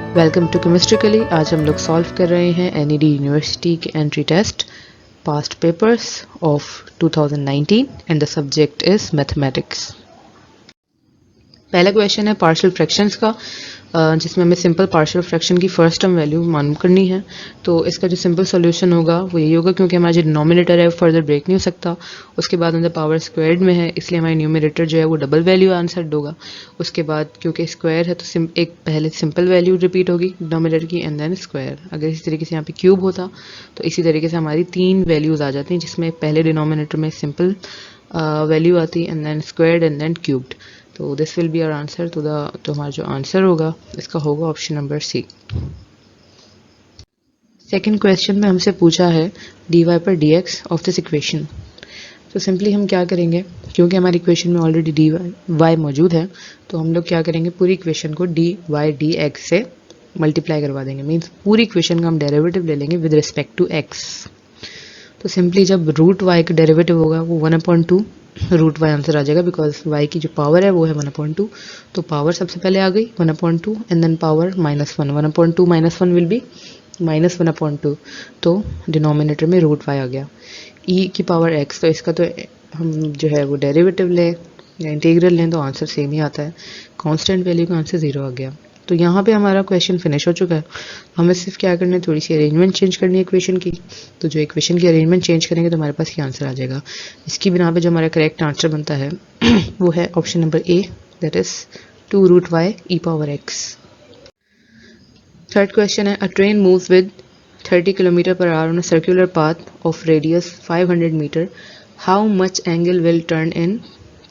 Welcome to केमिस्ट्रिकली। आज हम लोग सॉल्व कर रहे हैं एनईडी यूनिवर्सिटी के entry test past papers of 2019 and the subject is mathematics. पहला क्वेश्चन है पार्शियल फ्रैक्शंस का, जिसमें हमें सिंपल पार्शियल फ्रैक्शन की फर्स्ट टर्म वैल्यू मालूम करनी है। तो इसका जो सिंपल सॉल्यूशन होगा वो यही होगा, क्योंकि हमारा जो डिनोमिनेटर है फर्दर ब्रेक नहीं हो सकता। उसके बाद अंदर पावर स्क्वायर्ड में है, इसलिए हमारी न्यूमिनेटर जो है वो डबल वैल्यू आंसर होगा। उसके बाद क्योंकि स्क्वायर है तो एक पहले सिंपल वैल्यू रिपीट होगी डिनोमिनेटर की एंड देन स्क्वायर। अगर इसी तरीके से यहाँ पे क्यूब होता तो इसी तरीके से हमारी 3 वैल्यूज आ जाती हैं, जिसमें पहले डिनोमिनेटर में सिंपल वैल्यू आती and then squared and then cubed. तो this will be our answer. तो हमारा जो आंसर होगा इसका होगा option number C. Second question में हमसे पूछा है dy पर dx ऑफ दिस इक्वेशन। तो सिंपली हम क्या करेंगे, क्योंकि हमारी इक्वेशन में ऑलरेडी dy y मौजूद है, तो हम लोग क्या करेंगे, पूरी इक्वेशन को dy dx से मल्टीप्लाई करवा देंगे। मीन्स पूरी इक्वेशन का हम डेरिवेटिव ले लेंगे विद रिस्पेक्ट टू x। तो सिंपली जब रूट y का डेरिवेटिव होगा वो 1/2 रूट y आंसर आ जाएगा, बिकॉज y की जो पावर है वो है 1/2। तो पावर सबसे पहले आ गई 1/2 and then power -1। 1/2 -1 will be -1/2। तो डिनोमिनेटर में रूट y आ गया। e की पावर x, तो इसका तो हम जो है वो डेरिवेटिव लें या इंटीग्रल लें तो आंसर सेम ही आता है। कांस्टेंट वैल्यू का आंसर 0 आ गया। तो यहाँ पे हमारा क्वेश्चन फिनिश हो चुका है। हमें सिर्फ क्या करना है, थोड़ी सी अरेंजमेंट चेंज करनी है इक्वेशन की। तो जो इक्वेशन की अरेंजमेंट चेंज करेंगे तो हमारे पास ये आंसर आ जाएगा। इसकी बिना पे जो हमारा करेक्ट आंसर बनता है वो है option number A, that is 2 root y e power x। Third question है, a train moves with 30 kilometre per hour on a circular path of radius 500 metre, how much angle will turn in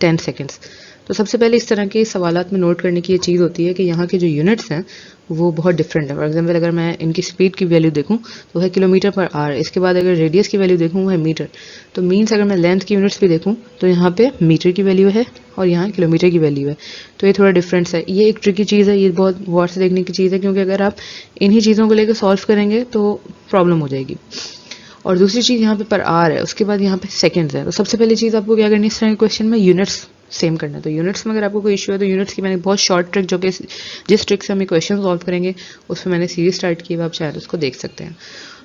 10 seconds. तो सबसे पहले इस तरह के सवालात में note करने की ये चीज़ होती है कि यहाँ के जो यूनिट्स हैं वो बहुत डिफरेंट है। फॉर एग्जांपल अगर मैं इनकी स्पीड की वैल्यू देखूँ तो है किलोमीटर पर आवर, इसके बाद अगर रेडियस की वैल्यू देखूँ वो है मीटर। तो मीन्स अगर मैं लेंथ की यूनिट्स भी देखूँ तो यहाँ पे मीटर की वैल्यू है और यहाँ किलोमीटर की वैल्यू है। तो ये थोड़ा डिफरेंस है। ये एक ट्रिकी चीज़ है, ये बहुत गौर से देखने की चीज़ है, क्योंकि अगर आप इन्हीं चीज़ों को लेकर सॉल्व करेंगे तो प्रॉब्लम हो जाएगी। और दूसरी चीज़ यहाँ पे पर आर है, उसके बाद यहाँ पे सेकंड्स है। तो सबसे पहली चीज़ आपको क्या करनी है इस तरह के क्वेश्चन में, यूनिट्स सेम करना है। तो यूनिट्स में अगर आपको कोई इशू है तो यूनिट्स की मैंने बहुत शॉर्ट ट्रिक, जो कि जिस ट्रिक से हम क्वेश्चन सॉल्व करेंगे उसमें मैंने सीरीज स्टार्ट की है, आप चाहे तो उसको देख सकते हैं।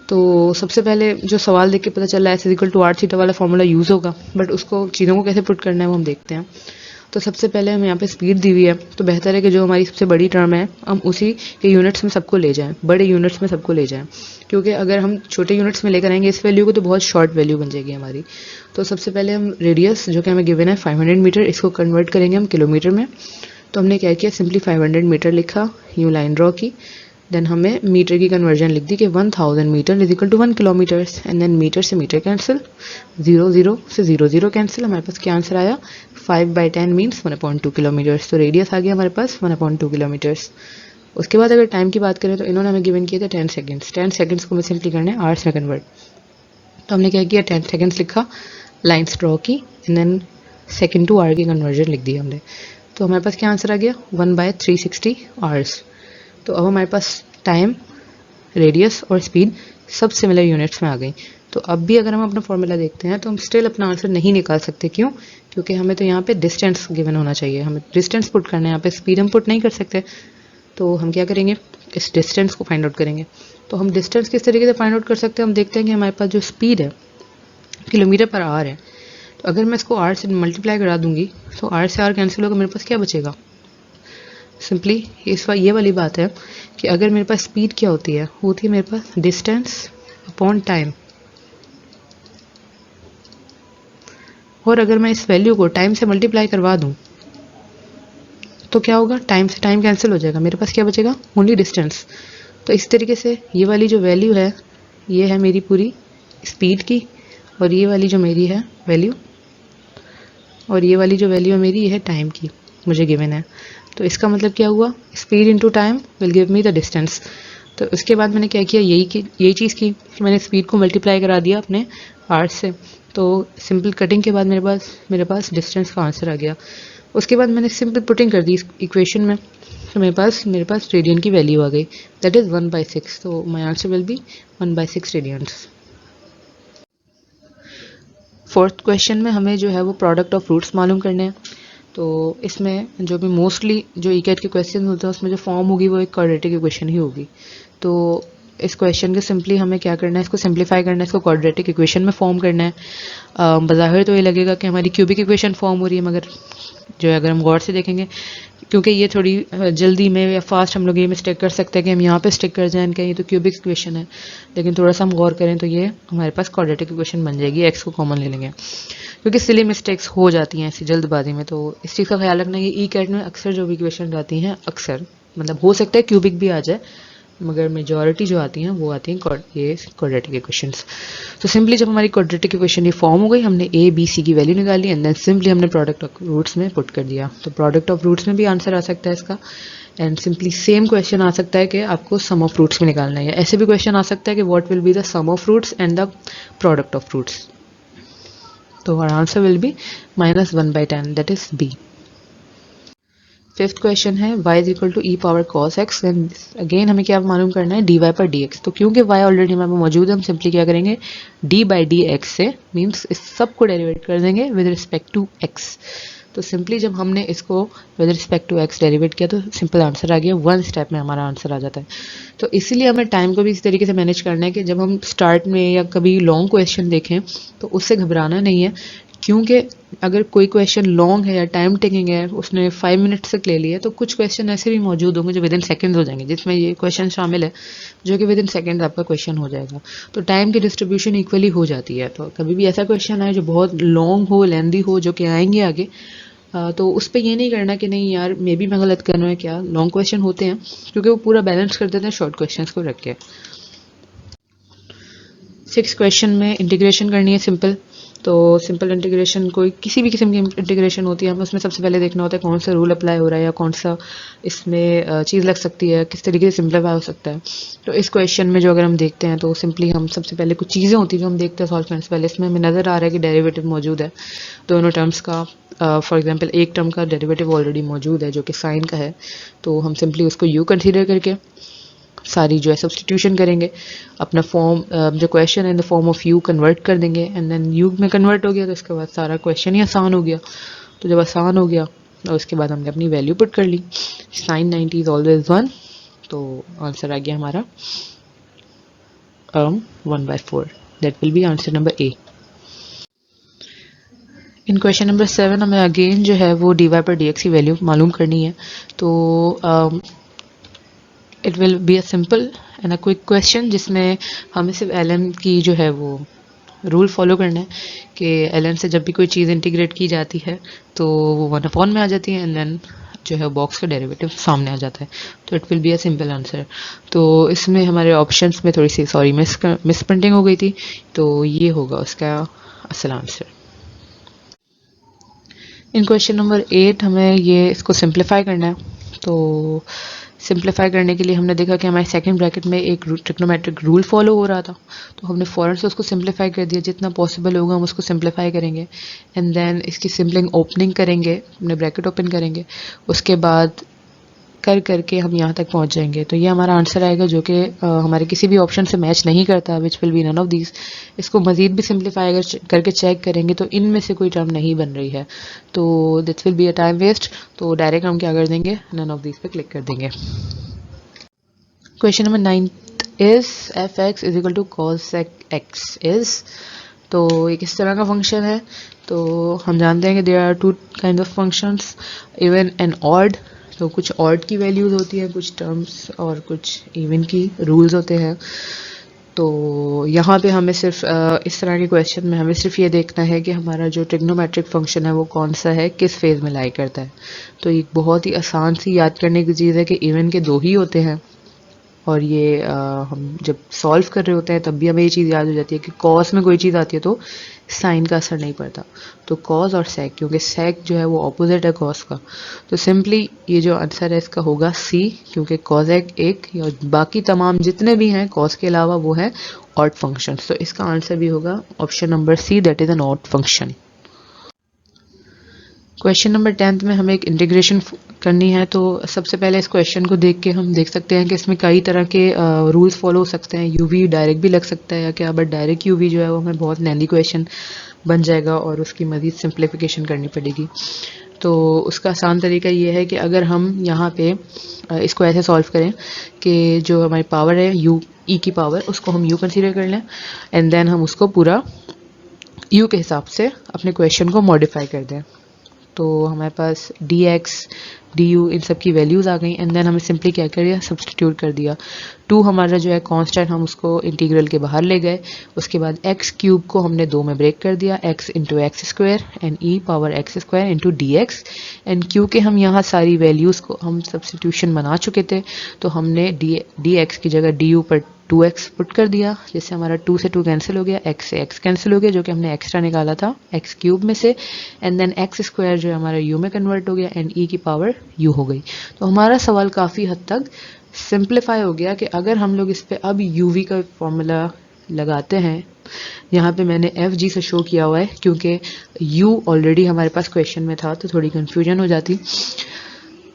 तो सबसे पहले जो सवाल देख के पता चल रहा है is equal to r theta वाला फॉर्मूला यूज़ होगा, बट उसको चीज़ों को कैसे पुट करना है वो हम देखते हैं। तो सबसे पहले हम यहाँ पे स्पीड दी हुई है, तो बेहतर है कि जो हमारी सबसे बड़ी टर्म है हम उसी के यूनिट्स में सबको ले जाएं, बड़े यूनिट्स में सबको ले जाएं। क्योंकि अगर हम छोटे यूनिट्स में लेकर आएंगे इस वैल्यू को तो बहुत शॉर्ट वैल्यू बन जाएगी हमारी। तो सबसे पहले हम रेडियस जो कि हमें गिवन है 500 मीटर, इसको कन्वर्ट करेंगे हम किलोमीटर में। तो हमने क्या किया, सिंपली 500 मीटर लिखा, यूँ लाइन ड्रॉ की, देन हमें मीटर की कन्वर्जन लिख दी कि 1000 metre is equal to 1 kilometres, and then metre से मीटर कैंसिल, 0 से 0 कैंसिल। हमारे पास क्या आंसर आया, 5/10 मीन्स 1/2 किलोमीटर्स। तो रेडियस आ गया हमारे पास 1/2 किलोमीटर्स। उसके बाद अगर टाइम की बात करें तो इन्होंने हमें गिवन किए थे 10 सेकेंड्स। 10 सेकेंड्स को हमें सिंपली करना है आवर्स में कन्वर्ट। तो हमने क्या किया, 10 सेकेंड्स लिखा, लाइन्स ड्रॉ की, and then second to hour की कन्वर्जन लिख दी हमने। तो हमारे पास क्या आंसर आ गया, 1/360 आवर्स। तो अब हमारे पास टाइम, रेडियस और स्पीड सब सिमिलर यूनिट्स में आ गई। तो अब भी अगर हम अपना फॉर्मूला देखते हैं तो हम स्टिल अपना आंसर नहीं निकाल सकते। क्यों, क्योंकि हमें तो यहाँ पे डिस्टेंस गिवन होना चाहिए, हमें डिस्टेंस पुट करना है, यहाँ पे स्पीड हम पुट नहीं कर सकते। तो हम क्या करेंगे, इस डिस्टेंस को फाइंड आउट करेंगे। तो हम डिस्टेंस किस तरीके से फाइंड आउट कर सकते हैं, हम देखते हैं कि हमारे पास जो स्पीड है किलोमीटर पर आवर है। तो अगर मैं इसको आर से मल्टीप्लाई करा दूंगी तो आर से आर कैंसिल होगा, मेरे पास क्या बचेगा, सिंपली ये वाली बात है कि अगर मेरे पास स्पीड क्या होती है, होती है मेरे पास डिस्टेंस अपॉन टाइम। और अगर मैं इस वैल्यू को टाइम से मल्टीप्लाई करवा दूं तो क्या होगा, टाइम से टाइम कैंसिल हो जाएगा, मेरे पास क्या बचेगा, ओनली डिस्टेंस। तो इस तरीके से ये वाली जो वैल्यू है ये है मेरी पूरी स्पीड की, और ये वाली जो मेरी है वैल्यू, और ये वाली जो वैल्यू है मेरी ये है टाइम की, मुझे गिवन है। तो इसका मतलब क्या हुआ, speed into time will give me the distance. तो उसके बाद मैंने क्या किया, यही चीज़ की कि मैंने स्पीड को मल्टीप्लाई करा दिया अपने आर से। तो सिंपल कटिंग के बाद मेरे पास डिस्टेंस का आंसर आ गया। उसके बाद मैंने सिंपल पुटिंग कर दी इस इक्वेशन में, तो मेरे पास रेडियन की वैल्यू आ गई, दैट इज़ 1/6। तो my answer will be 1/6 radians. Fourth question में हमें जो है वो प्रोडक्ट ऑफ रूट्स मालूम करने हैं। तो इसमें जो भी मोस्टली जो ईकेट के क्वेश्चन होते हैं उसमें जो फॉर्म होगी वो एक क्वाड्रेटिक इक्वेशन ही होगी। तो इस क्वेश्चन के सिंपली हमें क्या करना है, इसको सिंप्लीफाई करना है, इसको क्वाड्रेटिक इक्वेशन में फॉर्म करना है। बज़ाहिर तो ये लगेगा कि हमारी क्यूबिक इक्वेशन फॉर्म हो रही है, मगर जो है अगर हम गौर से देखेंगे, क्योंकि ये थोड़ी जल्दी में या फास्ट हम लोग ये मिस्टेक कर सकते हैं कि हम यहाँ पे स्टिक कर जाएं कि ये तो क्यूबिक इक्वेशन है, लेकिन थोड़ा सा हम गौर करें तो ये हमारे पास क्वाड्रेटिक इक्वेशन बन जाएगी, एक्स को कॉमन ले लेंगे, क्योंकि सिली मिस्टेक्स हो जाती हैं ऐसी जल्दबाजी में। तो इस चीज़ का ख्याल रखना है कि ई कैट में अक्सर जो भी इक्वेशन आती हैं, अक्सर मतलब हो सकता है क्यूबिक भी आ जाए, मगर मेजॉरिटी जो आती हैं वो आती हैं ये क्वाड्रेटिक इक्वेशंस। तो सिंपली जब हमारी क्वाड्रेटिक इक्वेशन ये फॉर्म हो गई, हमने ए बी सी की वैल्यू निकाली एंड देन सिंपली हमने प्रोडक्ट ऑफ रूट्स में पुट कर दिया। तो प्रोडक्ट ऑफ रूट्स में भी आंसर आ सकता है इसका, एंड सिंपली सेम क्वेश्चन आ सकता है कि आपको सम ऑफ रूट्स में निकालना है, या ऐसे भी क्वेश्चन आ सकता है कि what will be the sum of roots and the product of roots. तो our answer will be -1/10, that is B. Fifth question है y is equal to e power cos x, and again हमें क्या मालूम करना है, dy पर dx। तो क्योंकि y ऑलरेडी हमारे मौजूद है, हम सिंपली क्या करेंगे, d बाई डी एक्स से मीन्स इस सब को डेरिवेट कर देंगे विद रिस्पेक्ट टू x। तो सिंपली जब हमने इसको with respect to x derivate किया तो सिंपल आंसर आ गया, वन स्टेप में हमारा आंसर आ जाता है। तो इसीलिए हमें टाइम को भी इस तरीके से मैनेज करना है कि जब हम स्टार्ट में या कभी लॉन्ग क्वेश्चन देखें तो उससे घबराना नहीं है, क्योंकि अगर कोई क्वेश्चन लॉन्ग है या टाइम टेकिंग है, उसने 5 मिनट्स तक ले लिया, तो कुछ क्वेश्चन ऐसे भी मौजूद होंगे जो विद इन सेकेंड्स हो जाएंगे, जिसमें ये क्वेश्चन शामिल है जो कि विद इन सेकेंड आपका क्वेश्चन हो जाएगा। तो टाइम की डिस्ट्रीब्यूशन इक्वली हो जाती है। तो कभी भी ऐसा क्वेश्चन आए जो बहुत लॉन्ग हो, लेंदी हो, जो कि आएंगे आगे, तो उस पर ये नहीं करना कि नहीं यार मे बी मैं गलत कर रहा हूँ क्या, लॉन्ग क्वेश्चन होते हैं क्योंकि वो पूरा बैलेंस कर देते हैं शॉर्ट क्वेश्चन को रख के। 6 क्वेश्चन में इंटीग्रेशन करनी है सिंपल। तो सिंपल इंटीग्रेशन कोई किसी भी किस्म की इंटीग्रेशन होती है, हमें उसमें सबसे पहले देखना होता है कौन सा रूल अप्लाई हो रहा है या कौन सा इसमें चीज़ लग सकती है, किस तरीके से सिंप्लीफाई हो सकता है। तो इस क्वेश्चन में जो अगर हम देखते हैं तो सिंपली हम सबसे पहले कुछ चीज़ें होती हैं जो हम देखते हैं सॉल्व करने से पहले। इसमें हमें नज़र आ रहा है कि डेरिवेटिव मौजूद है दोनों टर्म्स का। फॉर एग्जांपल एक टर्म का डेरिवेटिव ऑलरेडी मौजूद है जो कि साइन का है, तो हम सिंपली उसको यू कंसीडर करके सारी जो है सब्सटीट्यूशन करेंगे, अपना फॉर्म जो क्वेश्चन है in the form of you convert कर देंगे, एंड देन यू में कन्वर्ट हो गया तो इसके बाद सारा क्वेश्चन ही आसान हो गया। तो जब आसान हो गया और उसके बाद हमने अपनी वैल्यू पुट कर ली, साइन 90 इज ऑलवेज 1, तो आंसर आ गया हमारा 1/4, that will be answer number A. In question number 7 हमें अगेन जो है वो डी वाई पर डी एक्स की वैल्यू मालूम करनी है। तो it will be a simple and a quick question जिसमें हमें सिर्फ एलन की जो है वो रूल फॉलो करना है कि एलन से जब भी कोई चीज़ इंटीग्रेट की जाती है तो वो 1/, में आ जाती है, एंड देन जो है बॉक्स का डेरिवेटिव सामने आ जाता है। तो it will be a simple answer. तो इसमें हमारे ऑप्शंस में थोड़ी सी सॉरी मिस प्रिंटिंग हो गई थी, तो ये होगा उसका असल आंसर। इन क्वेश्चन नंबर 8 हमें ये इसको सिंप्लीफाई करना है। तो सिंप्लीफाई करने के लिए हमने देखा कि हमारे सेकंड ब्रैकेट में एक ट्रिग्नोमेट्रिक रूल फॉलो हो रहा था, तो हमने फ़ौरन से उसको सिंप्लीफाई कर दिया, जितना पॉसिबल होगा हम उसको सिंप्लीफाई करेंगे, एंड देन इसकी सिंपलिंग ओपनिंग करेंगे, अपने ब्रैकेट ओपन करेंगे, उसके बाद कर करके हम यहाँ तक पहुँच जाएंगे। तो ये हमारा आंसर आएगा जो कि हमारे किसी भी ऑप्शन से मैच नहीं करता, which will be none of these. इसको मजीद भी सिंप्लीफाई अगर करके चेक करेंगे तो इनमें से कोई टर्म नहीं बन रही है, तो this will be a time waste. तो डायरेक्ट हम क्या कर देंगे, नन ऑफ दीज पे क्लिक कर देंगे। Question number 9 is f x is equal to cos x is. तो ये किस तरह का फंक्शन है, तो हम जानते हैं कि there are two kind of functions, even and odd. तो कुछ ऑड की वैल्यूज होती हैं कुछ टर्म्स, और कुछ इवन की रूल्स होते हैं। तो यहाँ पे हमें सिर्फ इस तरह के क्वेश्चन में हमें सिर्फ ये देखना है कि हमारा जो ट्रिग्नोमेट्रिक फंक्शन है वो कौन सा है, किस फेज में लाई करता है। तो एक बहुत ही आसान सी याद करने की चीज़ है कि इवन के 2 ही होते हैं, और ये हम जब सॉल्व कर रहे होते हैं तब भी हमें ये चीज़ याद हो जाती है कि कॉस में कोई चीज़ आती है तो साइन का असर नहीं पड़ता। तो कॉस और सेक, क्योंकि सेक जो है वो ऑपोजिट है कॉस का, तो सिंपली ये जो आंसर है इसका होगा सी, क्योंकि कॉस एक और बाकी तमाम जितने भी हैं कॉस के अलावा वो है ऑड फंक्शन। तो इसका आंसर भी होगा option number C, that is an odd function. Question number 10 में हमें एक इंटीग्रेशन करनी है। तो सबसे पहले इस क्वेश्चन को देख के हम देख सकते हैं कि इसमें कई तरह के रूल्स फॉलो हो सकते हैं। यूवी डायरेक्ट भी लग सकता है या क्या, बट डायरेक्ट यूवी जो है वो हमें बहुत लेंदी क्वेश्चन बन जाएगा और उसकी मज़ीद सिंप्लीफिकेशन करनी पड़ेगी। तो उसका आसान तरीका ये है कि अगर हम यहाँ पे इसको ऐसे सॉल्व करें कि जो हमारी पावर है u e की पावर, उसको हम u कंसीडर कर लें एंड देन हम उसको पूरा u के हिसाब से अपने क्वेश्चन को मॉडिफाई कर दें। तो हमारे पास dx du इन सब की वैल्यूज़ आ गई एंड देन हमें सिंपली क्या कर दिया, सब्सटीट्यूट कर दिया। 2 हमारा जो है कांस्टेंट, हम उसको इंटीग्रल के बाहर ले गए। उसके बाद x क्यूब को हमने 2 में ब्रेक कर दिया, x into x square and e power x square into d x. And क्योंकि हम यहाँ सारी वैल्यूज़ को हम सब्सटीट्यूशन बना चुके थे तो हमने डी एक्स की जगह du पर 2x पुट कर दिया, जिससे हमारा 2 से 2 कैंसिल हो गया, x से x कैंसिल हो गया जो कि हमने एक्स्ट्रा निकाला था x क्यूब में से, एंड देन x स्क्वायर जो है हमारा u में कन्वर्ट हो गया एंड e की पावर u हो गई। तो हमारा सवाल काफ़ी हद तक सिंप्लीफाई हो गया कि अगर हम लोग इस पे अब uv का फॉर्मूला लगाते हैं, यहाँ पे मैंने एफ जी से शो किया हुआ है क्योंकि u ऑलरेडी हमारे पास क्वेश्चन में था तो थोड़ी कन्फ्यूजन हो जाती।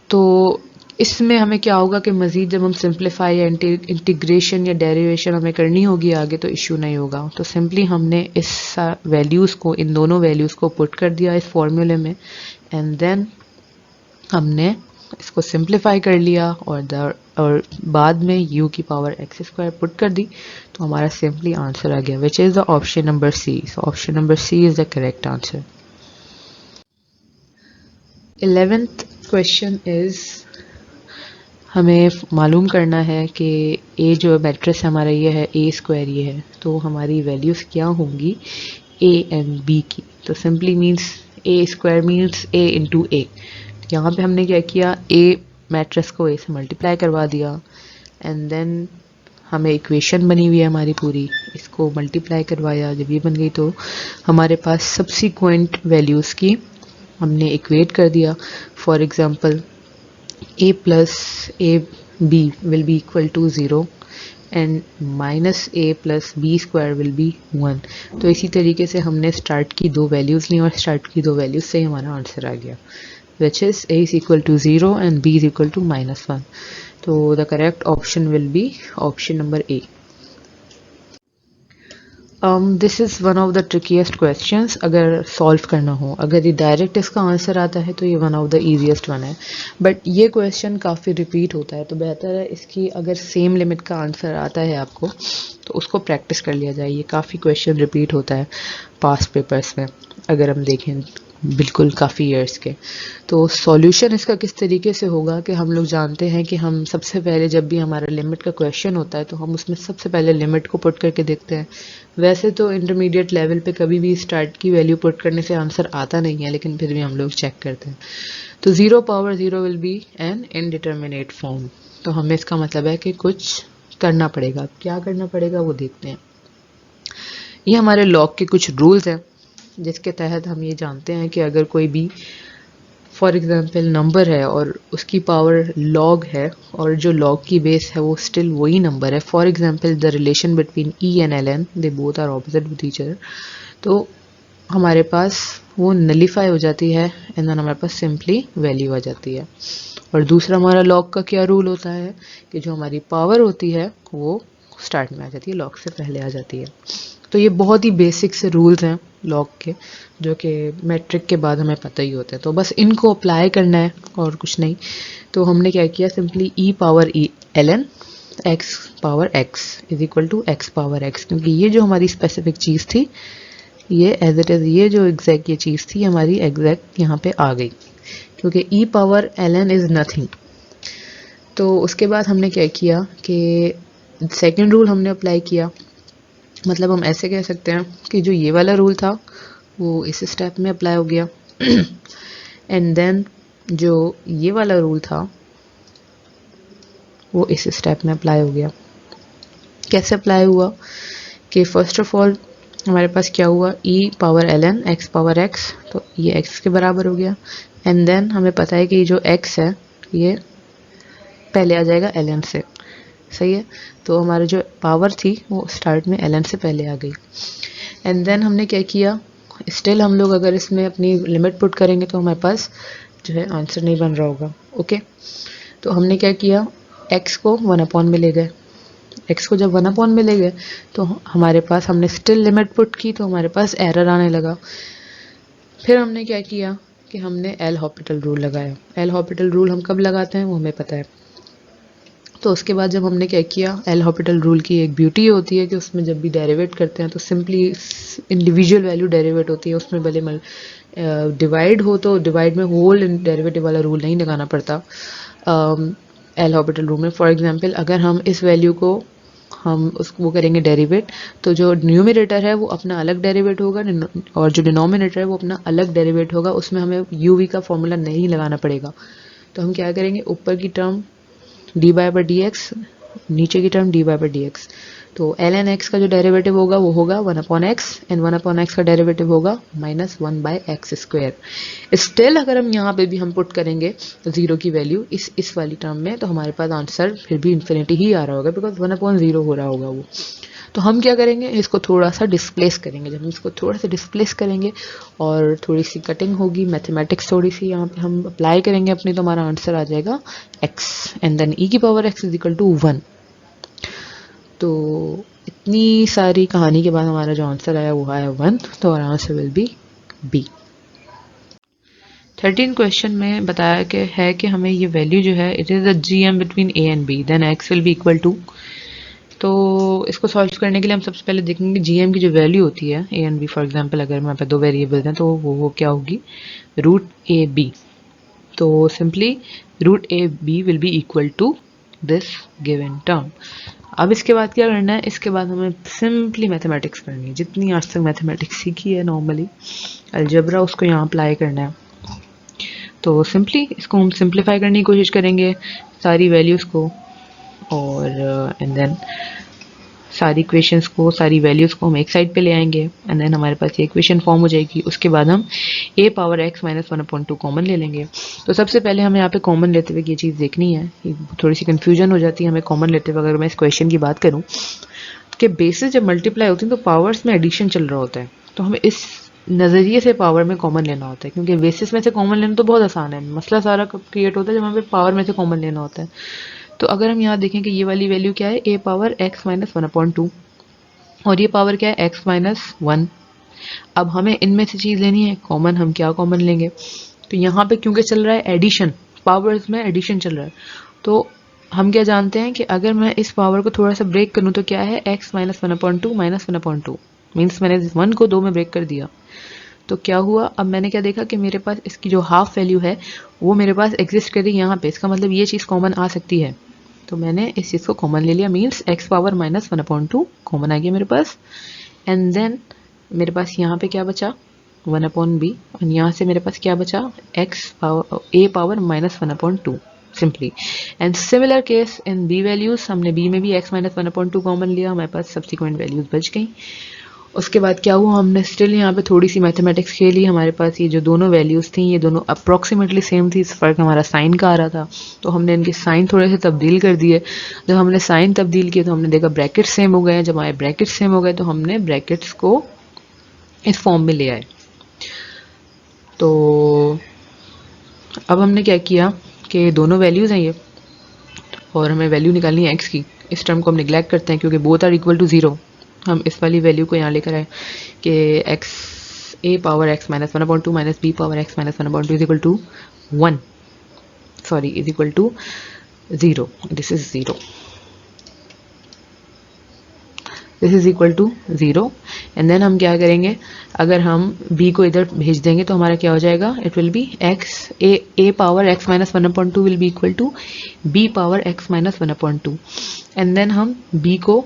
तो इसमें हमें क्या होगा कि मज़ीद जब हम सिंप्लीफाई या इंटीग्रेशन या डेरिवेशन हमें करनी होगी आगे तो इशू नहीं होगा। तो सिंपली हमने इस वैल्यूज़ को, इन दोनों वैल्यूज़ को पुट कर दिया इस फॉर्मूले में एंड देन हमने इसको सिंप्लीफाई कर लिया और बाद में u की पावर एक्स स्क्वायर पुट कर दी तो हमारा सिंपली आंसर आ गया, which is the option number C. So option number C is the correct answer. 11th question is, हमें मालूम करना है कि a जो मैट्रिक्स हमारा ये है a स्क्वायर ये है, तो हमारी वैल्यूज़ क्या होंगी a एंड b की। तो simply means a square means a into a। यहाँ पे हमने क्या किया, a मैट्रिक्स को a से मल्टीप्लाई करवा दिया एंड देन हमें इक्वेशन बनी हुई है हमारी पूरी, इसको मल्टीप्लाई करवाया, जब ये बन गई तो हमारे पास सब्सिक्वेंट वैल्यूज़ की हमने इक्वेट कर दिया। For example a plus ab will be equal to 0 and minus a plus b square will be 1। तो इसी तरीके से हमने स्टार्ट की दो वैल्यूज़ ली और स्टार्ट की दो वैल्यूज़ से हमारा आंसर आ गया, which is a is equal to 0 and b is equal to -1। तो the correct option will be option number A। This is one of the ट्रिकीस्ट questions अगर सॉल्व करना हो। अगर ये डायरेक्ट इसका आंसर आता है तो ये one of the easiest one है, बट ये क्वेश्चन काफ़ी रिपीट होता है तो बेहतर है इसकी अगर सेम लिमिट का आंसर आता है आपको तो उसको प्रैक्टिस कर लिया जाए। ये काफ़ी क्वेश्चन रिपीट होता है पास्ट पेपर्स में अगर हम देखें बिल्कुल काफ़ी ईयर्स के। तो सॉल्यूशन इसका किस तरीके से होगा कि हम लोग जानते हैं कि हम सबसे पहले जब भी हमारा लिमिट का क्वेश्चन होता है तो हम उसमें सबसे पहले लिमिट को पुट करके देखते हैं। वैसे तो इंटरमीडिएट लेवल पे कभी भी स्टार्ट की वैल्यू पुट करने से आंसर आता नहीं है, लेकिन फिर भी हम लोग चेक करते हैं। तो 0 power 0 will be an indeterminate form. तो हमें इसका मतलब है कि कुछ करना पड़ेगा। क्या करना पड़ेगा वो देखते हैं। ये हमारे लॉग के कुछ रूल्स हैं जिसके तहत हम ये जानते हैं कि अगर कोई भी फॉर एग्जांपल नंबर है और उसकी पावर लॉग है और जो लॉग की बेस है वो स्टिल वही नंबर है, for example the relation between e and ln they both are opposite with each other, तो हमारे पास वो नलीफाई हो जाती है एंड देन हमारे पास सिंपली वैल्यू आ जाती है। और दूसरा हमारा लॉग का क्या रूल होता है कि जो हमारी पावर होती है वो स्टार्ट में आ जाती है, लॉग से पहले आ जाती है। तो ये बहुत ही बेसिक से रूल्स हैं लॉग के जो कि मैट्रिक के बाद हमें पता ही होते हैं, तो बस इनको अप्लाई करना है और कुछ नहीं। तो हमने क्या किया, simply e power ln x power x is equal to x power x, क्योंकि ये जो हमारी स्पेसिफिक चीज़ थी ये एज इट इज़ ये जो एग्जैक्ट ये चीज़ थी हमारी एग्जैक्ट यहाँ पे आ गई, क्योंकि e power ln is nothing. तो उसके बाद हमने क्या किया कि सेकेंड रूल हमने अप्लाई किया। मतलब हम ऐसे कह सकते हैं कि जो ये वाला रूल था वो इस स्टेप में अप्लाई हो गया एंड देन जो ये वाला रूल था वो इस स्टेप में अप्लाई हो गया। कैसे अप्लाई हुआ कि फर्स्ट ऑफ ऑल हमारे पास क्या हुआ, e power ln x power x, तो ये x के बराबर हो गया एंड देन हमें पता है कि जो x है ये पहले आ जाएगा ln से, सही है। तो हमारी जो पावर थी वो स्टार्ट में ln से पहले आ गई एंड देन हमने क्या किया, स्टिल हम लोग अगर इसमें अपनी लिमिट पुट करेंगे तो हमारे पास जो है आंसर नहीं बन रहा होगा। ओके, तो हमने क्या किया, x को 1/, में ले गए। x को जब 1/, में ले गए तो हमारे पास हमने स्टिल लिमिट पुट की तो हमारे पास एरर आने लगा। फिर हमने क्या किया कि हमने एल हॉपिटल रूल लगाया। एल हॉपिटल रूल हम कब लगाते हैं वो हमें पता है। तो उसके बाद जब हमने क्या किया, एल हॉपिटल रूल की एक ब्यूटी होती है कि उसमें जब भी डेरिवेट करते हैं तो सिंपली इंडिविजुअल वैल्यू डेरिवेट होती है, उसमें भले डिवाइड हो तो डिवाइड में होल डेरिवेटिव वाला रूल नहीं लगाना पड़ता एल हॉपिटल रूल में। फॉर एग्जांपल अगर हम इस वैल्यू को हम उसको वो करेंगे डेरिवेट, तो जो न्यूमरेटर है वो अपना अलग डेरिवेट होगा और जो डिनोमिनेटर है वो अपना अलग डेरिवेट होगा, उसमें हमें यू वी का फॉर्मूला नहीं लगाना पड़ेगा। तो हम क्या करेंगे, ऊपर की term D by by d x, नीचे की term D by by d x. तो एल एन एक्स का जो डेरिवेटिव होगा वो होगा 1/x एंड 1/x का डेरिवेटिव होगा -1/x²। स्टिल अगर हम यहाँ पे भी हम पुट करेंगे जीरो की वैल्यू इस वाली टर्म में, तो हमारे पास आंसर फिर भी इन्फिनिटी ही आ रहा होगा, बिकॉज 1/0 हो रहा होगा वो। तो हम क्या करेंगे, इसको थोड़ा सा डिस्प्लेस करेंगे। जब हम इसको थोड़ा सा डिस्प्लेस करेंगे और थोड़ी सी कटिंग होगी, मैथमेटिक्स थोड़ी सी यहाँ पे हम अप्लाई करेंगे अपनी, तो हमारा आंसर आ जाएगा x एंड देन e की power x is equal to 1। तो इतनी सारी कहानी के बाद हमारा जो आंसर आया वो आया 1, तो हमारा answer will be B. 13 question में बताया कि है कि हमें ये वैल्यू जो है it is a GM between a and b, then x will be equal to. तो इसको सॉल्व करने के लिए हम सबसे पहले देखेंगे GM की जो वैल्यू होती है a and b। For example अगर हमारे पास दो वेरिएबल्स हैं तो वो क्या होगी, √ab। तो simply √ab will be equal to this given term. अब इसके बाद क्या करना है, इसके बाद हमें सिंपली मैथमेटिक्स करनी है, जितनी आज तक मैथमेटिक्स सीखी है नॉर्मली अलजेब्रा, उसको यहाँ अप्लाई करना है। तो सिंपली इसको हम सिंप्लीफाई करने की कोशिश करेंगे सारी वैल्यूज़ को, और एंड देन सारी इक्वेशंस को, सारी वैल्यूज़ को हम एक साइड पे ले आएंगे एंड देन हमारे पास ये इक्वेशन फॉर्म हो जाएगी। उसके बाद हम a power x minus 1/2 common ले लेंगे। तो सबसे पहले हमें यहाँ पे कॉमन लेते हुए ये चीज़ देखनी है, थोड़ी सी कन्फ्यूजन हो जाती है हमें कॉमन लेते हुए। अगर मैं इस क्वेश्चन की बात करूँ कि बेसिस जब मल्टीप्लाई होती है तो पावर्स में एडिशन चल रहा होता है, तो हमें इस नज़रिए से पावर में कॉमन लेना होता है, क्योंकि बेसिस में से कॉमन लेना तो बहुत आसान है, मसला सारा कब क्रिएट होता है जब हमें पावर में से कॉमन लेना होता है। तो अगर हम यहाँ देखें कि ये वाली वैल्यू क्या है, a पावर x माइनस 1/2 और ये पावर क्या है x माइनस 1। अब हमें इनमें से चीज़ लेनी है कॉमन, हम क्या कॉमन लेंगे, तो यहाँ पे क्योंकि चल रहा है एडिशन, पावर्स में एडिशन चल रहा है, तो हम क्या जानते हैं कि अगर मैं इस पावर को थोड़ा सा ब्रेक करूँ तो क्या है, x माइनस 1/2 माइनस 1/2 मीन्स मैंने 1 को 2 में ब्रेक कर दिया। तो क्या हुआ, अब मैंने क्या देखा कि मेरे पास इसकी जो हाफ वैल्यू है वो मेरे पास एग्जिस्ट कर रही है यहाँ पे, इसका मतलब ये चीज़ कॉमन आ सकती है। तो मैंने इस चीज़ को कॉमन ले लिया, means x power minus 1/2 common आ गया मेरे पास। एंड देन मेरे पास यहाँ पे क्या बचा, 1/b, और यहाँ से मेरे पास क्या बचा, a power minus 1/2 simply. And similar case in b values, हमने b में भी x माइनस 1/2 कॉमन लिया, हमारे पास सब्सिक्वेंट वैल्यूज बच गई। उसके बाद क्या हुआ, हमने स्टिल यहाँ पे थोड़ी सी मैथमेटिक्स खेली, हमारे पास ये जो दोनों वैल्यूज़ थी ये दोनों अप्रॉक्सीमेटली सेम थी, फ़र्क हमारा साइन का आ रहा था, तो हमने इनके साइन थोड़े से तब्दील कर दिए। जब हमने साइन तब्दील किए तो हमने देखा ब्रैकेट्स सेम हो गए, जब हमारे ब्रैकेट्स सेम हो गए तो हमने ब्रैकेट्स को इस फॉर्म में ले आए। तो अब हमने क्या किया कि दोनों वैल्यूज़ हैं ये, और हमें वैल्यू निकालनी है एक्स की। इस टर्म को हम निगलेक्ट करते हैं क्योंकि बोथ आर इक्वल टू 0। हम इस वाली वैल्यू को यहाँ लेकर आए कि x a power x minus 1/2 minus b power x minus 1/2 is equal to 1, sorry is equal to 0, this is 0, this is equal to 0। And then हम क्या करेंगे, अगर हम b को इधर भेज देंगे तो हमारा क्या हो जाएगा, it will be a power x minus 1/2 will be equal to b power x minus 1/2। And then हम b को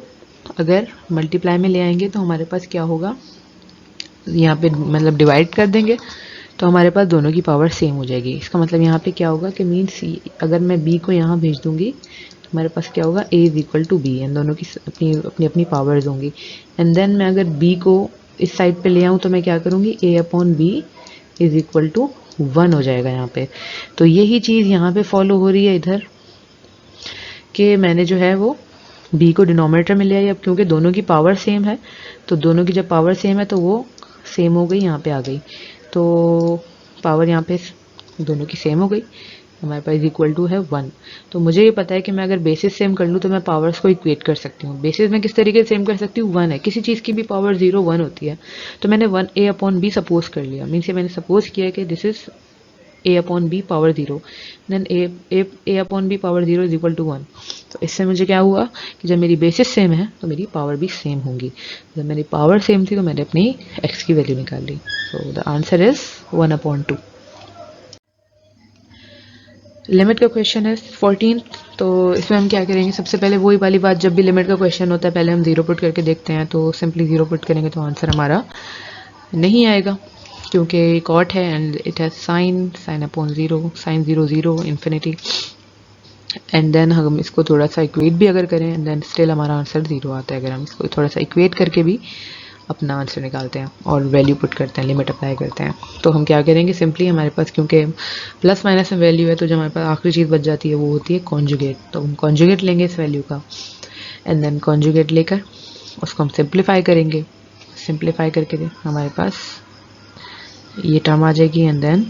अगर मल्टीप्लाई में ले आएंगे तो हमारे पास क्या होगा, यहाँ पे मतलब डिवाइड कर देंगे तो हमारे पास दोनों की पावर सेम हो जाएगी। इसका मतलब यहाँ पे क्या होगा कि मीन्स अगर मैं b को यहाँ भेज दूंगी तो हमारे पास क्या होगा, a is equal to b, and दोनों की अपनी अपनी अपनी पावर्स होंगी। एंड देन मैं अगर b को इस साइड पे ले आऊँ तो मैं क्या करूँगी, a/b इज इक्वल टू 1 हो जाएगा यहाँ पे। तो यही चीज़ यहाँ पे फॉलो हो रही है इधर, कि मैंने जो है वो b को डिनोमिनेटर में ले आई। अब क्योंकि दोनों की पावर सेम है, तो दोनों की जब पावर सेम है तो वो सेम हो गई, यहाँ पे आ गई, तो पावर यहाँ पे दोनों की सेम हो गई, हमारे पास इक्वल टू है 1। तो मुझे ये पता है कि मैं अगर बेसिस सेम कर लूँ तो मैं पावर्स को इक्वेट कर सकती हूँ। बेसिस में किस तरीके से सेम कर सकती हूँ, 1 है, किसी चीज़ की भी पावर 0 1 होती है, तो मैंने 1a/b सपोज कर लिया, मीन्स मैंने सपोज किया कि this is a upon b power 0, then a upon b power 0 is equal to 1। तो इससे मुझे क्या हुआ कि जब मेरी बेसिस सेम है तो मेरी पावर भी सेम होंगी। जब मेरी पावर सेम थी तो मैंने अपनी x की वैल्यू निकाल ली। So the answer is 1/2। Limit का क्वेश्चन है 14। तो इसमें हम क्या करेंगे, सबसे पहले वही वाली बात, जब भी लिमिट का क्वेश्चन होता है पहले हम 0 पुट करके देखते हैं। तो सिंपली 0 पुट करेंगे तो आंसर हमारा नहीं आएगा, क्योंकि कॉट है and it has sine upon 0, sine 0 0 infinity. And then हम इसको थोड़ा सा इक्वेट भी अगर करें एंड देन स्टिल हमारा आंसर 0 आता है। अगर हम इसको थोड़ा सा इक्वेट करके भी अपना आंसर निकालते हैं और वैल्यू पुट करते हैं, लिमिट अप्लाई करते हैं, तो हम क्या करेंगे, सिंपली हमारे पास क्योंकि प्लस माइनस में वैल्यू है तो जो हमारे पास आखिरी चीज़ बच जाती है वो होती है कॉन्जुगेट। तो हम कॉन्जुगेट लेंगे इस वैल्यू का एंड देन कॉन्जुगेट लेकर उसको हम सिंप्लीफाई करेंगे। सिंप्लीफाई करके हमारे पास ये टर्म आ जाएगी एंड देन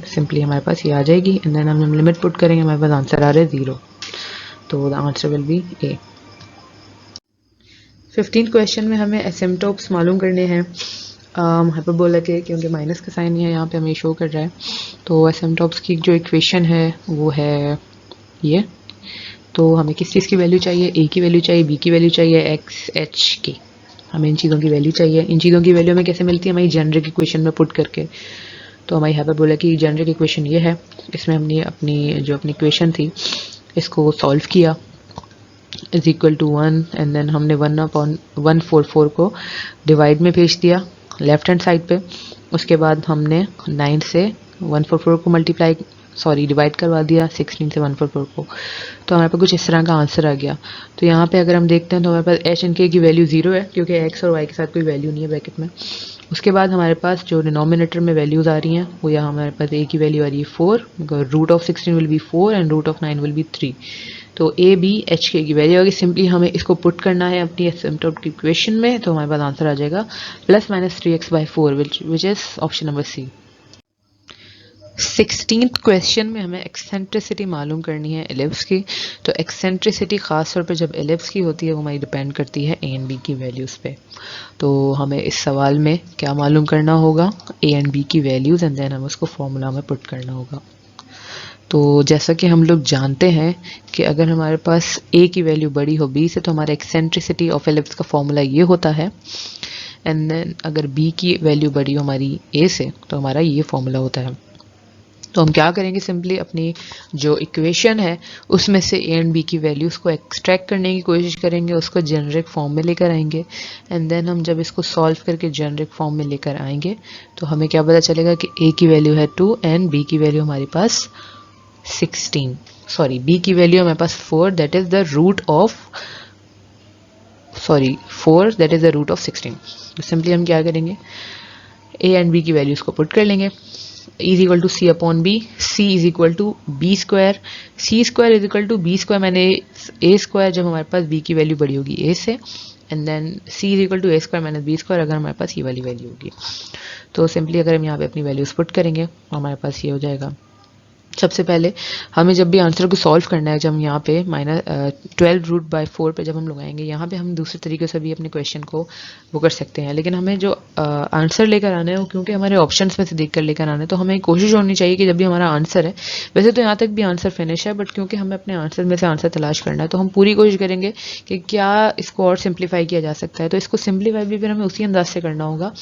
सिंपली हमारे पास ये आ जाएगी एंड देन हम लिमिट पुट करेंगे, हमारे पास आंसर आ रहा है 0। तो the answer will B A. 15th question में हमें एसिम्पटोट्स मालूम करने हैं हाइपरबोला के, क्योंकि माइनस का साइन है यहाँ पे हमें शो कर रहा है। तो एसिम्पटोट्स की जो इक्वेशन है वो है ये। तो हमें किस चीज़ की वैल्यू चाहिए, ए की वैल्यू चाहिए, बी की वैल्यू चाहिए, एक्स एच की, हमें इन चीज़ों की वैल्यू चाहिए। इन चीज़ों की वैल्यू हमें कैसे मिलती है, हमारी जेनरिक इक्वेशन में पुट करके। तो हमारी हाइपरबोला की जेनरिक इक्वेशन ये है। इसमें हमने अपनी इक्वेशन थी इसको सॉल्व किया, is equal to 1 and then हमने 1/144 को डिवाइड में भेज दिया लेफ्ट हैंड साइड पे। उसके बाद हमने 9 से 144 को डिवाइड करवा दिया 16 से 144 को। तो हमारे पास कुछ इस तरह का आंसर आ गया। तो यहाँ पे अगर हम देखते हैं तो हमारे पास एच एंड के की वैल्यू 0 है, क्योंकि एक्स और वाई के साथ कोई वैल्यू नहीं है ब्रैकेट में। उसके बाद हमारे पास जो डिनोमिनेटर में वैल्यूज़ आ रही हैं वो यहाँ हमारे पास ए की वैल्यू आ रही है 4, root of 16 will be 4 and root of 9 will be 3। तो ए बी एच के की वैल्यू आगे सिंपली हमें इसको पुट करना है अपनी एसिम्पटोट की इक्वेशन में। तो हमारे पास आंसर आ जाएगा +-3x/4 which is option number C. 16th question में हमें एक्सेंट्रिसिटी मालूम करनी है एलिप्स की। तो एक्सेंट्रिसिटी ख़ास तौर पे जब एलिप्स की होती है वो हमारी डिपेंड करती है ए एंड बी की वैल्यूज़ पे। तो हमें इस सवाल में क्या मालूम करना होगा, ए एंड बी की वैल्यूज़ एंड देन हमें उसको फॉर्मूला में पुट करना होगा। तो जैसा कि हम लोग जानते हैं कि अगर हमारे पास ए की वैल्यू बड़ी हो बी से तो हमारा एक्सेंट्रिसिटी ऑफ एलिप्स का फॉर्मूला ये होता है एंड देन अगर बी की वैल्यू बड़ी हो हमारी ए से तो हमारा ये फॉर्मूला होता है। तो हम क्या करेंगे, सिंपली अपनी जो इक्वेशन है उसमें से ए एंड बी की वैल्यूज़ को एक्सट्रैक्ट करने की कोशिश करेंगे, उसको जेनरिक फॉर्म में लेकर आएंगे एंड देन हम जब इसको सॉल्व करके जेनरिक फॉर्म में लेकर आएंगे तो हमें क्या पता चलेगा कि ए की वैल्यू है 2 एंड बी की वैल्यू हमारे पास 16, सॉरी बी की वैल्यू हमारे पास 4 that is the root of 16। तो सिंपली हम क्या करेंगे, ए एंड बी की वैल्यूज को पुट कर लेंगे। Is equal to c upon b, c is equal to b square, c square is equal to b square, मैंने ए स्क्वायर जब हमारे पास बी की वैल्यू बड़ी होगी ए से and then c is equal to a square minus b square अगर हमारे पास ये वाली वैल्यू होगी। तो सिंपली अगर हम यहाँ पे अपनी वैल्यूज पुट करेंगे हमारे पास ये हो जाएगा। सबसे पहले हमें जब भी आंसर को सॉल्व करना है, जब हम यहाँ पे -12√4 पे जब हम लगाएंगे, यहाँ पे हम दूसरे तरीके से भी अपने क्वेश्चन को वो कर सकते हैं, लेकिन हमें जो आंसर लेकर आना है वो क्योंकि हमारे ऑप्शंस में से देख कर लेकर आना है, तो हमें कोशिश होनी चाहिए कि जब भी हमारा आंसर है, वैसे तो यहाँ तक भी आंसर फिनिश है बट क्योंकि हमें अपने आंसर में से आंसर तलाश करना है तो हम पूरी कोशिश करेंगे कि क्या इसको और सिंप्लीफाई किया जा सकता है। तो इसको सिंप्लीफाई भी फिर हमें उसी अंदाज से करना होगा,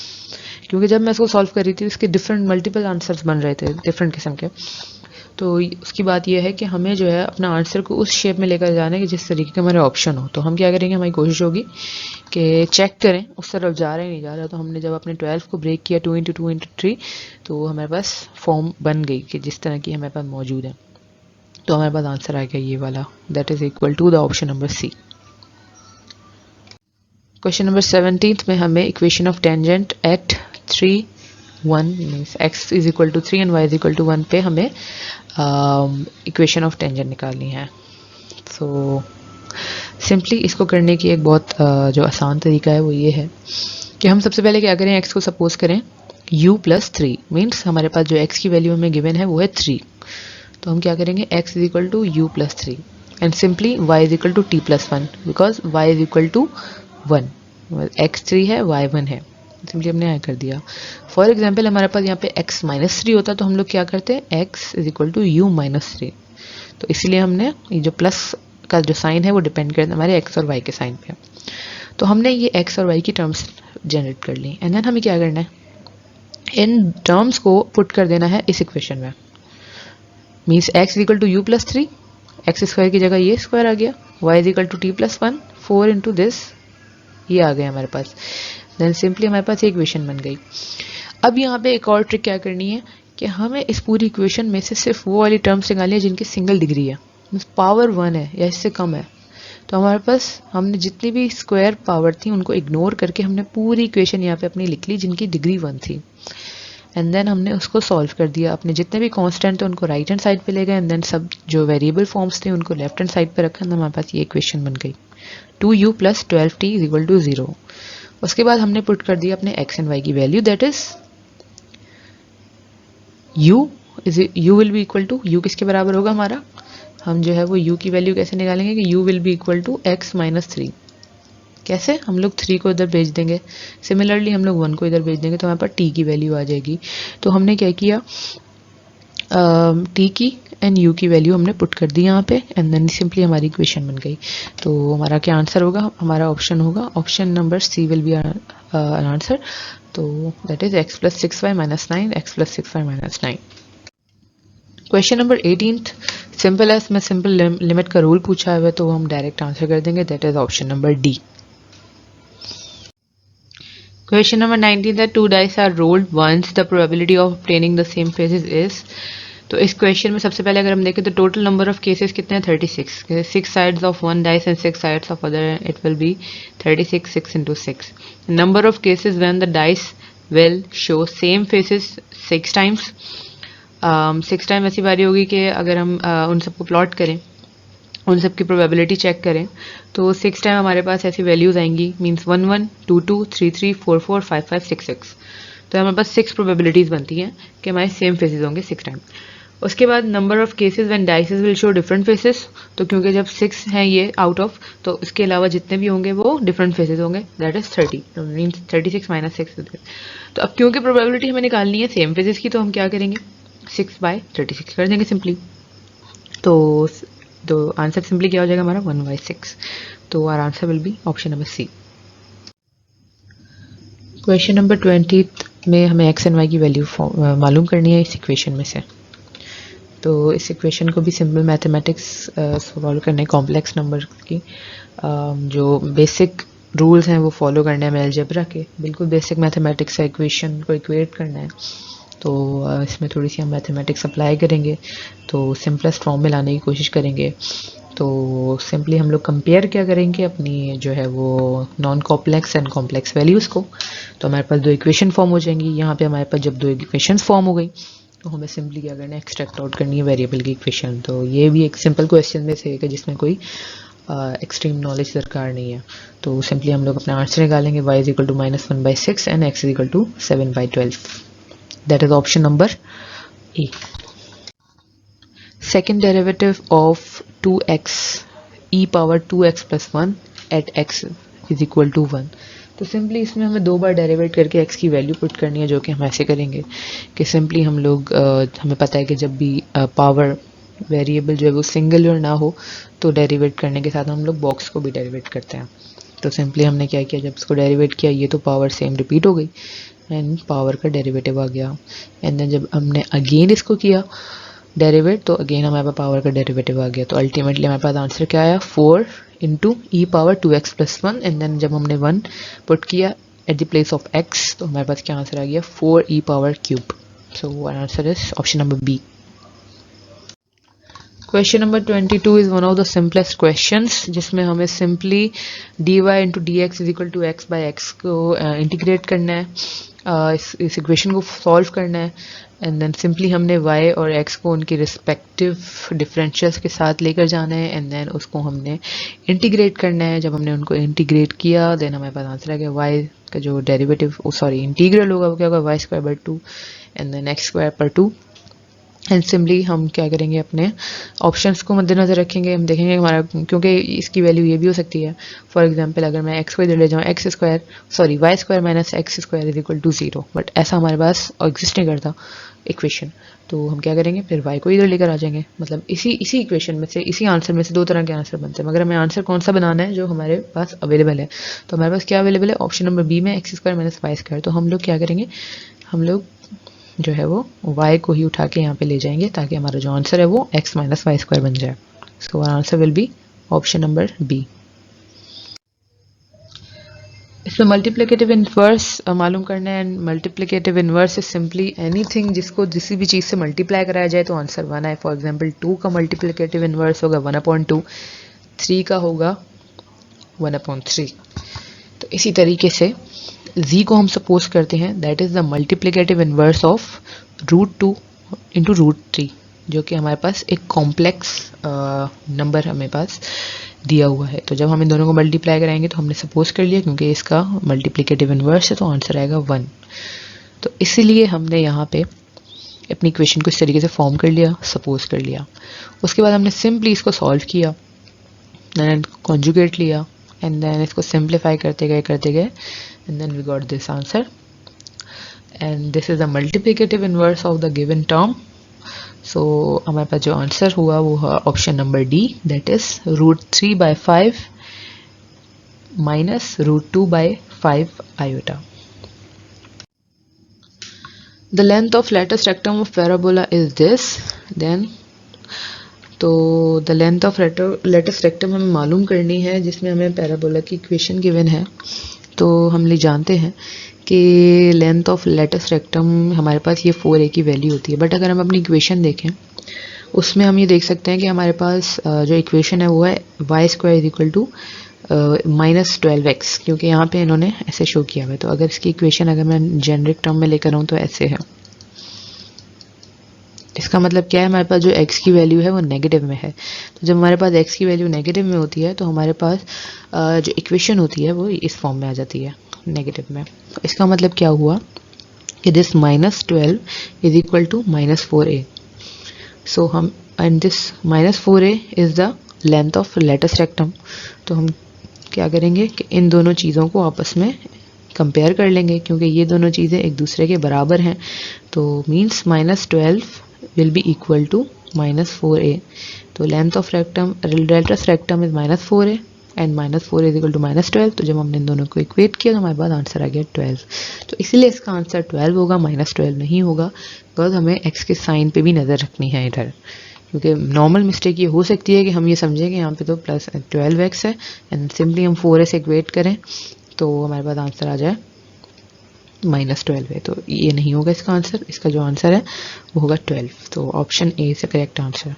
क्योंकि जब मैं इसको सॉल्व कर रही थी उसके डिफरेंट मल्टीपल आंसर्स बन रहे थे डिफरेंट किस्म के। तो उसकी बात यह है कि हमें जो है अपना आंसर को उस शेप में लेकर जाना है कि जिस तरीके के हमारे ऑप्शन हो। तो हम क्या करेंगे, हमारी कोशिश होगी कि चेक करें उस तरफ जा रहा है नहीं जा रहा। तो हमने जब अपने 12 को ब्रेक किया 2 × 2 × 3 तो हमारे पास फॉर्म बन गई कि जिस तरह की हमारे पास मौजूद है। तो हमारे पास आंसर आ गया ये वाला, that is equal to the option number C. Question number 17 में हमें equation of tangent at 3 1 means x is equal to 3 and y is equal to 1 पे हमें इक्वेशन ऑफ टेंजेंट निकालनी है। सो सिंपली इसको करने की एक बहुत जो आसान तरीका है वो ये है कि हम सबसे पहले क्या करें, x को सपोज करें u + 3 मीन्स हमारे पास जो x की वैल्यू हमें गिवन है वो है 3। तो हम क्या करेंगे, x is equal to u + 3 and simply y is equal to t + 1 because y is equal to 1, x 3 है y 1 है। सिंपली हमने आई कर दिया। फॉर एग्जाम्पल हमारे पास यहाँ पे x -3 होता तो हम लोग क्या करते हैं, x is equal to u -3। तो इसलिए हमने ये जो प्लस का जो साइन है वो डिपेंड करता है हमारे x और y के साइन पे। तो हमने ये x और y की टर्म्स जनरेट कर ली एंड देन हमें क्या करना है, इन टर्म्स को पुट कर देना है इस इक्वेशन में। Means x is equal to u plus 3, x square की जगह ये स्क्वायर आ गया, y is equal to t plus 1, 4 into this, ये आ गया हमारे पास। देन सिंपली हमारे पास ये इक्वेशन बन गई। अब यहाँ पे एक और ट्रिक क्या करनी है कि हमें इस पूरी इक्वेशन में से सिर्फ वो वाली टर्म्स निकालनी है जिनकी सिंगल डिग्री है, मीन्स पावर 1 है या इससे कम है। तो हमारे पास हमने जितनी भी स्क्वायर पावर थी उनको इग्नोर करके हमने पूरी इक्वेशन यहाँ पे अपनी लिख ली जिनकी डिग्री 1 थी एंड देन हमने उसको सॉल्व कर दिया। अपने जितने भी कांस्टेंट थे उनको राइट हैंड साइड पे ले गए एंड देन सब जो वेरिएबल फॉर्म्स थे उनको लेफ्ट हैंड साइड पे रखा एंड हमारे पास ये इक्वेशन बन गई 2u plus 12t is equal to 0। उसके बाद हमने पुट कर दिया अपने x एंड y की value, that is u will be equal to, u किसके बराबर होगा हमारा, हम जो है वो u की वैल्यू कैसे निकालेंगे कि u will be equal to x minus 3। कैसे, हम लोग 3 को इधर भेज देंगे, सिमिलरली हम लोग 1 को इधर भेज देंगे तो हमारे पास t की वैल्यू आ जाएगी। तो हमने क्या किया, t की एंड u की वैल्यू हमने पुट कर दी यहाँ पे एंड देन सिंपली हमारी इक्वेशन बन गई। तो हमारा क्या आंसर होगा, हमारा ऑप्शन होगा, option number C will be answer. तो that is x plus 6y minus 9, x plus 6y minus 9। Question number 18 simple है, इसमें सिंपल लिमिट का रूल पूछा हुआ है तो हम डायरेक्ट आंसर कर देंगे, that is option number D. Question number 19 that two dice are rolled once, the probability of obtaining the same faces is। तो इस क्वेश्चन में सबसे पहले अगर हम देखें तो टोटल नंबर ऑफ केसेस कितने हैं, 36। 6 sides of one dice and 6 sides of other, it will B 36, 6 into 6। Number of cases when the dice will show same faces 6 times. 6 time ऐसी बारी होगी कि अगर हम उन सबको प्लॉट करें, उन सब की प्रोबेबिलिटी चेक करें तो 6 टाइम हमारे पास ऐसी वैल्यूज आएंगी, मींस 1 1 2 2 3 3 4 4 5 5 6 6। तो हमारे पास 6 प्रोबेबिलिटीज बनती हैं कि हमारे सेम फेसेस होंगे 6 टाइम। उसके बाद number of cases when dices will show different phases, तो क्योंकि जब 6 हैं ये आउट ऑफ, तो इसके अलावा जितने भी होंगे वो डिफरेंट फेसेस होंगे, दैट इज 30, तो मींस 36 माइनस 6। तो अब क्योंकि प्रोबेबिलिटी हमें निकालनी है सेम फेसेस की तो हम क्या करेंगे, 6/36 कर देंगे सिंपली। तो आंसर सिंपली क्या हो जाएगा हमारा 1/6। तो our answer will be option number C. Question number 20 में हमें एक्स एंड वाई की वैल्यू मालूम करनी है इस इक्वेशन में से। तो इस इक्वेशन को भी सिंपल मैथमेटिक्स सॉल्व करने, कॉम्प्लेक्स नंबर की जो बेसिक रूल्स हैं वो फॉलो करने हैं, अलजेब्रा के बिल्कुल बेसिक मैथमेटिक्स है, इक्वेशन को इक्वेट करना है। तो इसमें थोड़ी सी हम मैथमेटिक्स अप्लाई करेंगे, तो सिंपलेस्ट फॉर्म में लाने की कोशिश करेंगे। तो सिंपली हम लोग कंपेयर क्या करेंगे अपनी जो है वो non complex and complex values को। तो हमारे पास दो इक्वेशन फॉर्म हो जाएंगी। यहाँ पे हमारे पास जब दो इक्वेशन फॉर्म हो गई तो हमें सिंपली क्या करना है, एक्सट्रैक्ट आउट करनी है वेरिएबल की इक्वेशन। तो ये भी एक सिंपल क्वेश्चन में से एक है जिसमें कोई एक्सट्रीम नॉलेज दरकार नहीं है। तो सिंपली हम लोग अपना आंसर निकालेंगे, y is equal to -1/6 and x is equal to 7/12। That is option number A. Second derivative of 2x e power 2x plus 1 at x is equal to 1। तो simply इसमें हमें दो बार डेरिवेट करके x की value put करनी है, जो कि हम ऐसे करेंगे कि सिंपली हम लोग हमें पता है कि जब भी पावर वेरिएबल जो है वो सिंगुलर ना हो तो डेरिवेट करने के साथ हम लोग बॉक्स को भी डेरिवेट करते हैं। तो सिंपली हमने क्या किया, जब इसको डेरिवेट किया ये तो पावर सेम रिपीट हो गई एंड पावर का डेरिवेटिव आ गया। एंड देन जब हमने अगेन इसको किया डेरिवेट तो अगेन हमारे पास पावर का डेरिवेटिव आ गया। तो अल्टीमेटली हमारे पास आंसर क्या आया, 4 into e power 2x plus 1 and then जब हमने 1 पुट किया at the place of x तो हमारे पास क्या आंसर आ गया, 4 e power cube. So answer is option number B. Question number 22 is one of the simplest questions, जिसमें हमें simply dy into d x is equal to x by x को integrate करना है, इस इक्वेशन को solve करना है। And then simply हमने y और x को उनके रिस्पेक्टिव डिफरेंशियल्स के साथ लेकर जाना है एंड देन उसको हमने इंटीग्रेट करना है। जब हमने उनको इंटीग्रेट किया देन हमारे पास आंसर आ गया y का जो डेरिवेटिव इंटीग्रल होगा वो क्या होगा, y² by 2 and then x² per 2 and simply हम क्या करेंगे, अपने ऑप्शंस को मद्देनजर रखेंगे। हम देखेंगे हमारा, क्योंकि इसकी वैल्यू ये भी हो सकती है, फॉर एग्जांपल अगर मैं एक्स को इधर ले जाऊँ, y square minus x square is equal to 0, but ऐसा हमारे पास एग्जिस्ट नहीं करता इक्वेशन। तो हम क्या करेंगे, फिर वाई को इधर लेकर आ जाएंगे। मतलब इसी इक्वेशन में से, इसी आंसर में से दो तरह के आंसर बनते हैं, मगर हमें आंसर कौन सा बनाना है जो हमारे पास अवेलेबल है। तो हमारे पास क्या अवेलेबल है, ऑप्शन नंबर बी में x square minus y square. तो हम लोग क्या करेंगे, हम लोग जो है वो y को ही उठा के यहाँ पे ले जाएंगे, ताकि हमारा जो आंसर है वो x माइनस वाई स्क्वायर बन जाए। So our answer will be option number B. इसमें मल्टीप्लिकेटिव इनवर्स मालूम करना है। And multiplicative inverse is simply anything जिसको किसी भी चीज़ से मल्टीप्लाई कराया जाए तो आंसर 1 है। फॉर एग्जांपल 2 का मल्टीप्लिकेटिव इनवर्स होगा 1/2, 3 का होगा 1/3। तो इसी तरीके से z को हम सपोज करते हैं that is the multiplicative inverse of √2 into √3, जो कि हमारे पास एक कॉम्प्लेक्स नंबर हमें पास दिया हुआ है। तो जब हम इन दोनों को मल्टीप्लाई कराएंगे तो हमने सपोज कर लिया, क्योंकि इसका मल्टीप्लिकेटिव इनवर्स है तो आंसर आएगा 1। तो इसीलिए हमने यहाँ पे अपनी इक्वेशन को इस तरीके से फॉर्म कर लिया, सपोज कर लिया। उसके बाद हमने सिंपली इसको सॉल्व किया, एंड कॉन्जुगेट लिया, एंड देन इसको सिंप्लीफाई करते गए and then we got this answer, and this is the multiplicative inverse of the given term. So हमारे पास जो आंसर हुआ वो है option number D, that is √3/5 minus √2/5 iota. The length of lattice rectum of parabola is this, then तो the length of latus rectum हमें मालूम करनी है, जिसमें हमें पैराबोला की इक्वेशन गिवन है। तो हम लोग जानते हैं कि लेंथ ऑफ लेटिस रेक्टम हमारे पास ये 4a की वैल्यू होती है। बट अगर हम अपनी इक्वेशन देखें उसमें हम ये देख सकते हैं कि हमारे पास जो इक्वेशन है वो है y square is equal to -12x, क्योंकि यहाँ पे इन्होंने ऐसे शो किया हुआ है। तो अगर इसकी इक्वेशन अगर मैं जेनरिक टर्म में लेकर आऊँ तो ऐसे है। इसका मतलब क्या है, हमारे पास जो x की वैल्यू है वो नेगेटिव में है। तो जब हमारे पास x की वैल्यू नेगेटिव में होती है तो हमारे पास जो इक्वेशन होती है वो इस फॉर्म में आ जाती है, नेगेटिव में। तो इसका मतलब क्या हुआ कि this -12 is equal to -4a। So हम, and this -4a is the length of latus rectum. तो हम क्या करेंगे कि इन दोनों चीज़ों को आपस में कंपेयर कर लेंगे, क्योंकि ये दोनों चीज़ें एक दूसरे के बराबर हैं। तो means -12 will be equal to -4a। तो length of rectum, latus rectum is -4a and -4 is equal to -12। तो जब हमने इन दोनों को इक्वेट किया तो हमारे पास आंसर आ गया 12। तो इसीलिए इसका आंसर 12 होगा, -12 नहीं होगा, बिकॉज हमें x के साइन पे भी नज़र रखनी है इधर। क्योंकि नॉर्मल मिस्टेक ये हो सकती है कि हम ये समझें कि यहाँ पे तो प्लस 12x है एंड सिंपली हम 4a से इक्वेट करें तो हमारे पास आंसर आ जाए -12 है। तो ये नहीं होगा इसका आंसर। इसका जो आंसर है वो होगा 12। तो option A is the correct answer.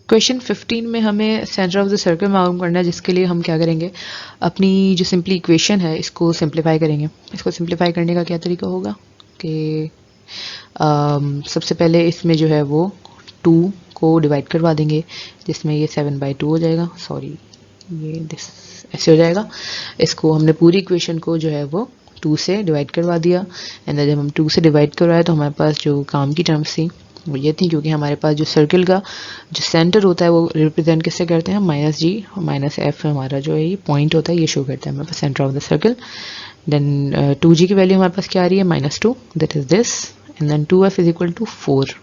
Question 15 में हमें सेंटर ऑफ द सर्कल मालूम करना है, जिसके लिए हम क्या करेंगे, अपनी जो सिंपली इक्वेशन है इसको सिंप्लीफाई करेंगे। इसको सिंप्लीफाई करने का क्या तरीका होगा कि सबसे पहले इसमें जो है वो 2 को डिवाइड करवा देंगे, जिसमें ये 7/2 हो जाएगा। सॉरी, ये दिस ऐसे हो जाएगा। इसको हमने पूरी इक्वेशन को जो है वो 2 से डिवाइड करवा दिया, एंड जब हम 2 से डिवाइड करवाए तो हमारे पास जो काम की टर्म्स थी वो ये थी, क्योंकि हमारे पास जो सर्कल का जो सेंटर होता है वो रिप्रेजेंट किससे करते हैं, -g -f हमारा जो है ये पॉइंट होता है, ये शो करता है हमारे पास centre of the circle. Then 2g की वैल्यू हमारे पास क्या आ रही है, -2, that is this, and then 2f is equal to 4।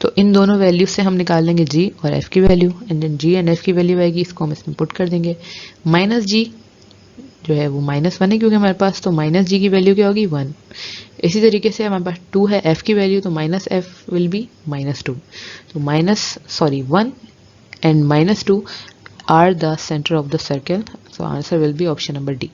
तो इन दोनों वैल्यू से हम निकाल लेंगे g और f की value, and then g and f की वैल्यू आएगी, इसको हम इसमें पुट कर देंगे। -g जो है वो -1 है क्योंकि हमारे पास, तो -g की वैल्यू क्या होगी, 1। इसी तरीके से हमारे पास 2 है f की वैल्यू, तो -f विल बी -2। तो 1 and -2 are the centre of the circle. So answer will be option number D.